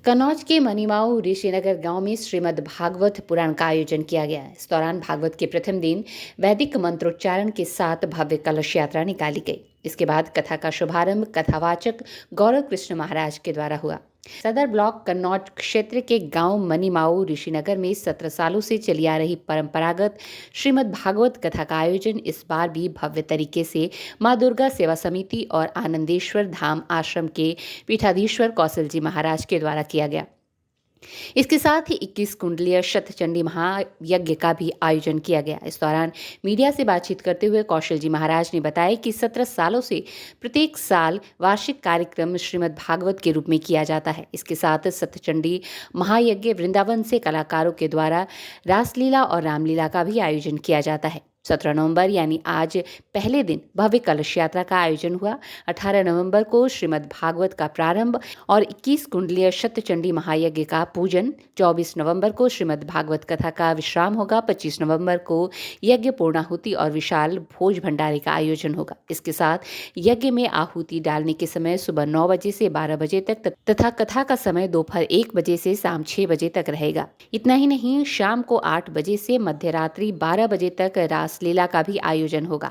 कन्नौज के मनीमाऊ ऋषिनगर गांव में श्रीमद् भागवत पुराण का आयोजन किया गया। इस दौरान भागवत के प्रथम दिन वैदिक मंत्रोच्चारण के साथ भव्य कलश यात्रा निकाली गई। इसके बाद कथा का शुभारंभ कथावाचक गौरव कृष्ण महाराज के द्वारा हुआ। सदर ब्लॉक कन्नौज क्षेत्र के गांव मनीमाऊ ऋषिनगर में 17 सालों से चली आ रही परंपरागत श्रीमद् भागवत कथा का आयोजन इस बार भी भव्य तरीके से मां दुर्गा सेवा समिति और आनंदेश्वर धाम आश्रम के पीठाधीश्वर कौशल जी महाराज के द्वारा किया गया। इसके साथ ही 21 कुंडलीय शतचंडी महायज्ञ का भी आयोजन किया गया। इस दौरान मीडिया से बातचीत करते हुए कौशल जी महाराज ने बताया कि 17 सालों से प्रत्येक साल वार्षिक कार्यक्रम श्रीमद् भागवत के रूप में किया जाता है। इसके साथ शतचंडी महायज्ञ वृंदावन से कलाकारों के द्वारा रासलीला और रामलीला का भी आयोजन किया जाता है। 17 नवंबर यानी आज पहले दिन भव्य कलश यात्रा का आयोजन हुआ। 18 नवंबर को श्रीमद् भागवत का प्रारंभ और 21 कुंडलीय शतचंडी महायज्ञ का पूजन। 24 नवंबर को श्रीमद् भागवत कथा का विश्राम होगा। 25 नवंबर को यज्ञ पूर्णाहुति और विशाल भोज भंडारे का आयोजन होगा। इसके साथ यज्ञ में आहुति डालने के समय सुबह 9 बजे से 12 बजे तक तथा कथा का समय दोपहर 1 बजे से शाम 6 बजे तक रहेगा। इतना ही नहीं, शाम को 8 बजे से मध्यरात्रि 12 बजे तक लीला का भी आयोजन होगा।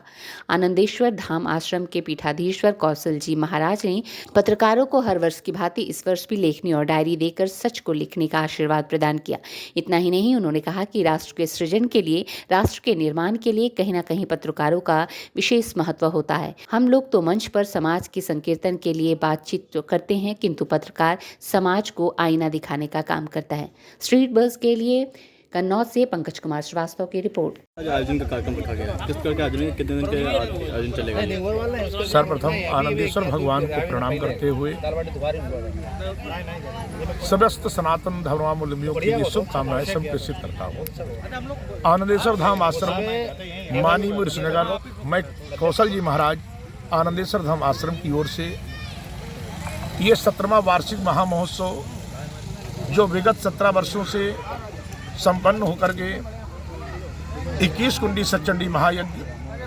आनंदेश्वर धाम आश्रम के पीठाधीश्वर कौशल जी महाराज ने पत्रकारों को हर वर्ष की भांति इस वर्ष भी लेखनी और डायरी देकर सच को लिखने का आशीर्वाद प्रदान किया। इतना ही नहीं, उन्होंने कहा कि राष्ट्र के सृजन के लिए, राष्ट्र के निर्माण के लिए कहीं न कहीं पत्रकारों का विशेष महत्व होता है। हम लोग तो मंच पर समाज के संकीर्तन के लिए बातचीत तो करते हैं, किंतु पत्रकार समाज को आईना दिखाने का काम करता है। स्ट्रीट बस के लिए कन्नौज से पंकज कुमार श्रीवास्तव की रिपोर्ट। आज आयोजन का कार्यक्रम रखा गया है। किस प्रकार के आयोजन, कितने दिन के आयोजन चलेगा? सर्वप्रथम आनंदेश्वर भगवान को प्रणाम करते हुए समस्त सनातन धर्मावलंबियों के लिए शुभकामनाएं संप्रेषित करता हूँ। आनंदेश्वर धाम आश्रम मनीमाऊ ऋषिनगर, मैं कौशल जी महाराज आनंदेश्वर धाम आश्रम की ओर से ये 17वां वार्षिक महामहोत्सव जो विगत 17 वर्षों से संपन्न होकर के 21 कुंडी सतचंडी महायज्ञ,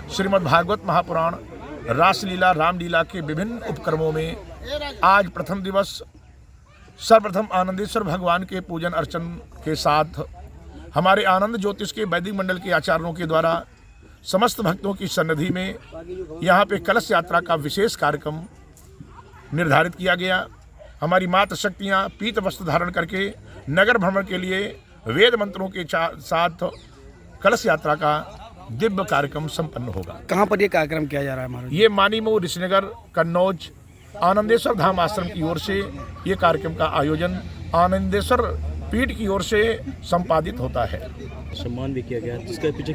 श्रीमद् भागवत महापुराण, रासलीला, रामलीला के विभिन्न उपक्रमों में आज प्रथम दिवस सर्वप्रथम आनंदेश्वर भगवान के पूजन अर्चन के साथ हमारे आनंद ज्योतिष के वैदिक मंडल के आचार्यों के द्वारा समस्त भक्तों की सन्निधि में यहाँ पे कलश यात्रा का विशेष कार्यक्रम निर्धारित किया गया। हमारी मातृ शक्तियाँ पीत वस्त्र धारण करके नगर भ्रमण के लिए वेद मंत्रों के साथ कलश यात्रा का दिव्य कार्यक्रम संपन्न होगा। कहाँ पर ये कार्यक्रम किया जा रहा है महाराज? ये मनीमाऊ ऋषिनगर कन्नौज आनंदेश्वर धाम आश्रम की ओर से ये कार्यक्रम का आयोजन आनंदेश्वर पीठ की ओर से संपादित होता है। सम्मान भी किया गया, जिसके पीछे